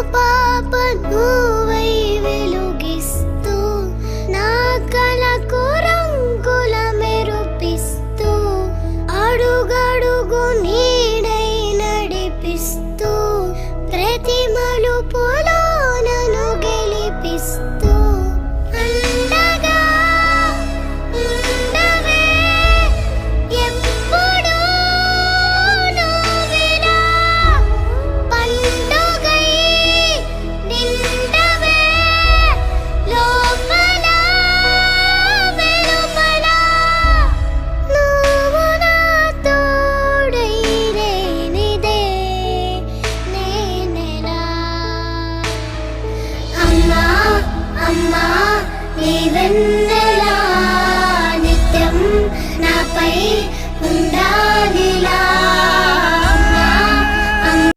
పాప నువ్వై వెలుగిస్తూ నా కలకు రంగుల మెరుపిస్తూ అడుగడుగు నీడై నడిపిస్తూ ప్రతి మలుపులో నన్ను గెలిపిస్తూ అండగా ఉండవే ఎప్పుడూ నువ్విలా పండుగై నిండవే లోపల వెలుపల నువ్వు నా తోడై లేనిదే నేనెలా అమ్మా అమ్మా నీ వెన్నెలా నిత్యం నాపై